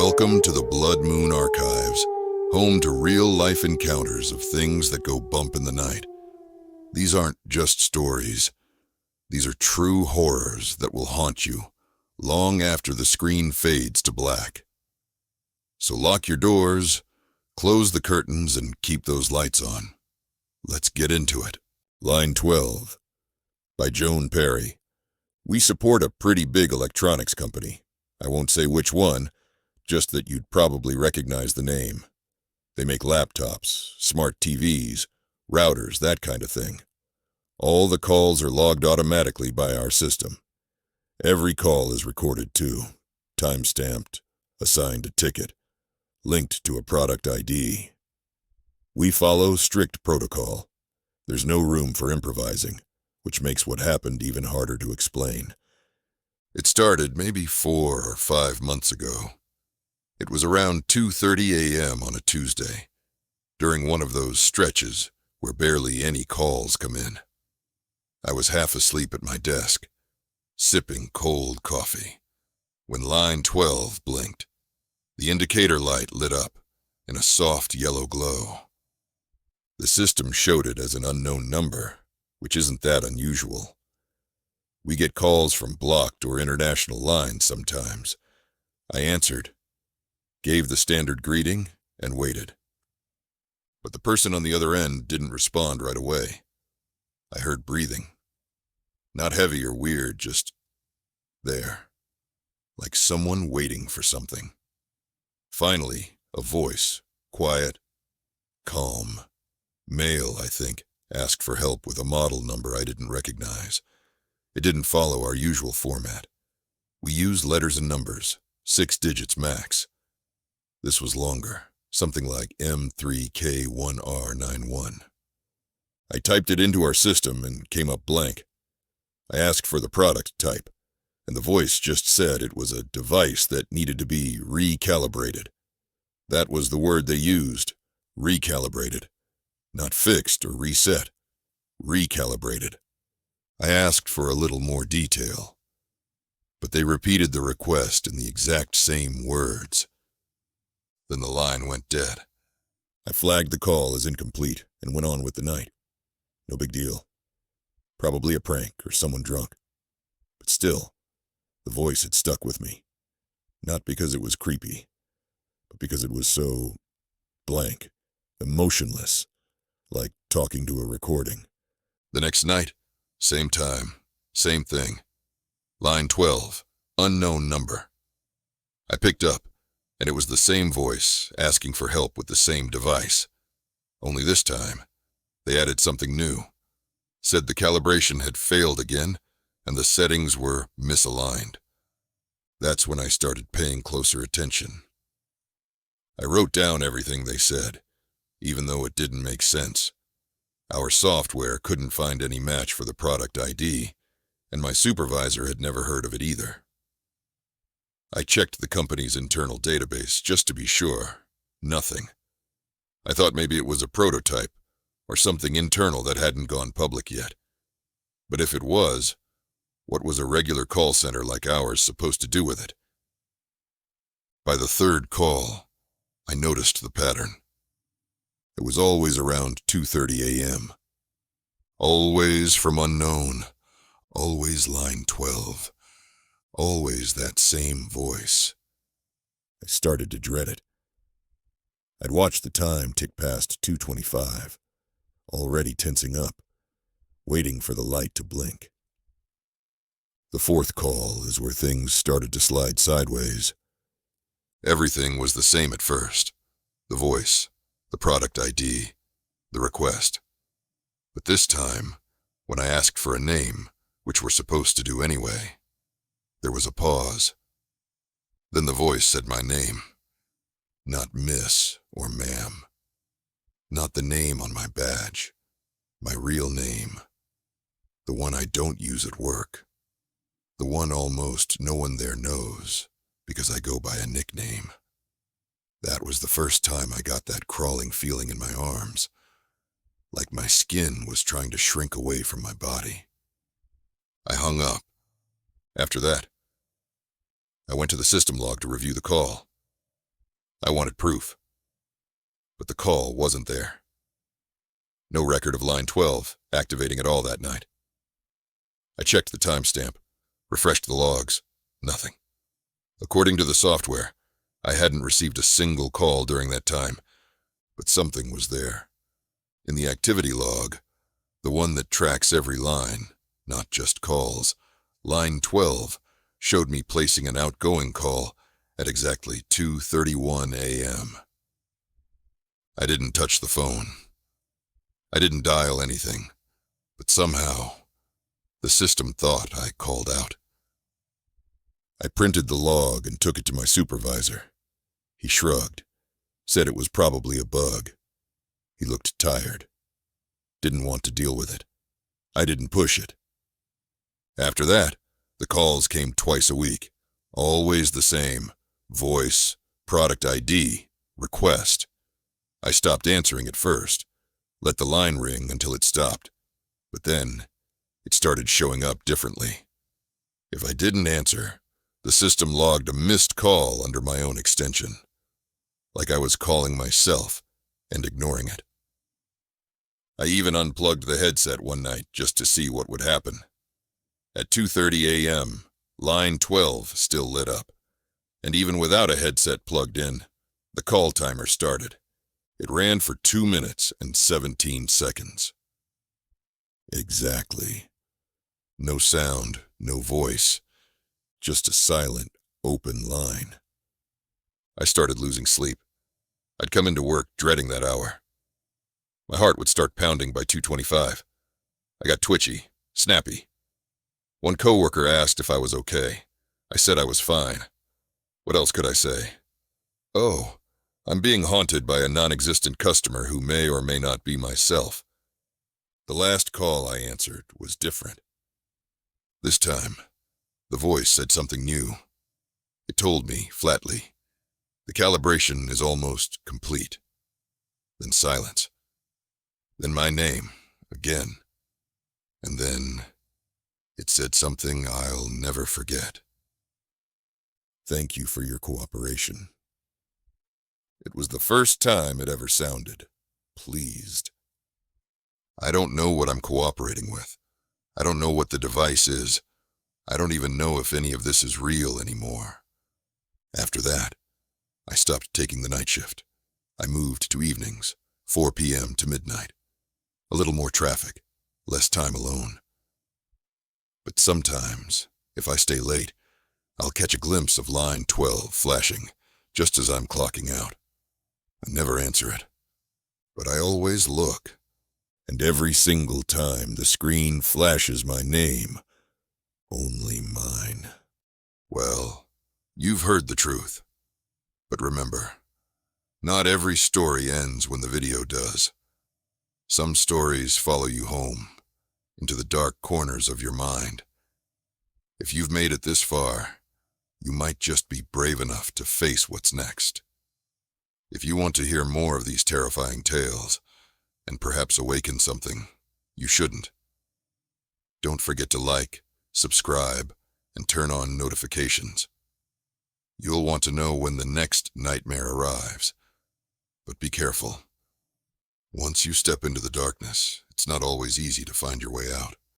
Welcome to the Blood Moon Archives, home to real-life encounters of things that go bump in the night. These aren't just stories. These are true horrors that will haunt you long after the screen fades to black. So lock your doors, close the curtains, and keep those lights on. Let's get into it. Line 12, by Joan Perry. We support a pretty big electronics company. I won't say which one, just that you'd probably recognize the name. They make laptops, smart TVs, routers, that kind of thing. All the calls are logged automatically by our system. Every call is recorded too, time-stamped, assigned a ticket, linked to a product ID. We follow strict protocol. There's no room for improvising, which makes what happened even harder to explain. It started maybe 4 or 5 months ago. It was around 2:30 a.m. on a Tuesday, during one of those stretches where barely any calls come in. I was half asleep at my desk, sipping cold coffee, when line 12 blinked. The indicator light lit up in a soft yellow glow. The system showed it as an unknown number, which isn't that unusual. We get calls from blocked or international lines sometimes. I answered, gave the standard greeting, and waited. But the person on the other end didn't respond right away. I heard breathing. Not heavy or weird, just there, like someone waiting for something. Finally, a voice, quiet, calm, male, I think, asked for help with a model number I didn't recognize. It didn't follow our usual format. We used letters and numbers, 6 digits max. This was longer, something like M3K1R91. I typed it into our system and came up blank. I asked for the product type, and the voice just said it was a device that needed to be recalibrated. That was the word they used, recalibrated. Not fixed or reset, recalibrated. I asked for a little more detail, but they repeated the request in the exact same words. Then the line went dead. I flagged the call as incomplete and went on with the night. No big deal. Probably a prank or someone drunk. But still, the voice had stuck with me. Not because it was creepy, but because it was so blank, emotionless, like talking to a recording. The next night, same time, same thing. Line 12, unknown number. I picked up, and it was the same voice asking for help with the same device. Only this time, they added something new. Said the calibration had failed again, and the settings were misaligned. That's when I started paying closer attention. I wrote down everything they said, even though it didn't make sense. Our software couldn't find any match for the product ID, and my supervisor had never heard of it either. I checked the company's internal database just to be sure. Nothing. I thought maybe it was a prototype, or something internal that hadn't gone public yet. But if it was, what was a regular call center like ours supposed to do with it? By the third call, I noticed the pattern. It was always around 2:30 a.m. Always from unknown. Always line 12. Always that same voice. I started to dread it. I'd watched the time tick past 2:25, already tensing up, waiting for the light to blink. The fourth call is where things started to slide sideways. Everything was the same at first. The voice, the product ID, the request. But this time, when I asked for a name, which we're supposed to do anyway, there was a pause. Then the voice said my name. Not miss or ma'am. Not the name on my badge. My real name. The one I don't use at work. The one almost no one there knows, because I go by a nickname. That was the first time I got that crawling feeling in my arms, like my skin was trying to shrink away from my body. I hung up. After that, I went to the system log to review the call. I wanted proof. But the call wasn't there. No record of line 12 activating at all that night. I checked the timestamp, refreshed the logs. Nothing. According to the software, I hadn't received a single call during that time, but something was there. In the activity log, the one that tracks every line, not just calls, line 12 showed me placing an outgoing call at exactly 2:31 a.m. I didn't touch the phone. I didn't dial anything, but somehow, the system thought I called out. I printed the log and took it to my supervisor. He shrugged, said it was probably a bug. He looked tired. Didn't want to deal with it. I didn't push it. After that, the calls came twice a week. Always the same. Voice, product ID, request. I stopped answering at first. Let the line ring until it stopped. But then, it started showing up differently. If I didn't answer, the system logged a missed call under my own extension. Like I was calling myself and ignoring it. I even unplugged the headset one night just to see what would happen. At 2:30 a.m., line 12 still lit up. And even without a headset plugged in, the call timer started. It ran for 2 minutes and 17 seconds. Exactly. No sound, no voice. Just a silent, open line. I started losing sleep. I'd come into work dreading that hour. My heart would start pounding by 2:25. I got twitchy, snappy. One coworker asked if I was okay. I said I was fine. What else could I say? Oh, I'm being haunted by a non-existent customer who may or may not be myself. The last call I answered was different. This time, the voice said something new. It told me, flatly, the calibration is almost complete. Then silence. Then my name, again. And then, it said something I'll never forget. Thank you for your cooperation. It was the first time it ever sounded pleased. I don't know what I'm cooperating with. I don't know what the device is. I don't even know if any of this is real anymore. After that, I stopped taking the night shift. I moved to evenings, 4 p.m. to midnight. A little more traffic, less time alone. But sometimes, if I stay late, I'll catch a glimpse of line 12 flashing just as I'm clocking out. I never answer it, but I always look. And every single time the screen flashes my name, only mine. Well, you've heard the truth. But remember, not every story ends when the video does. Some stories follow you home, into the dark corners of your mind. If you've made it this far, you might just be brave enough to face what's next. If you want to hear more of these terrifying tales, and perhaps awaken something, you shouldn't. Don't forget to like, subscribe, and turn on notifications. You'll want to know when the next nightmare arrives. But be careful. Once you step into the darkness, it's not always easy to find your way out.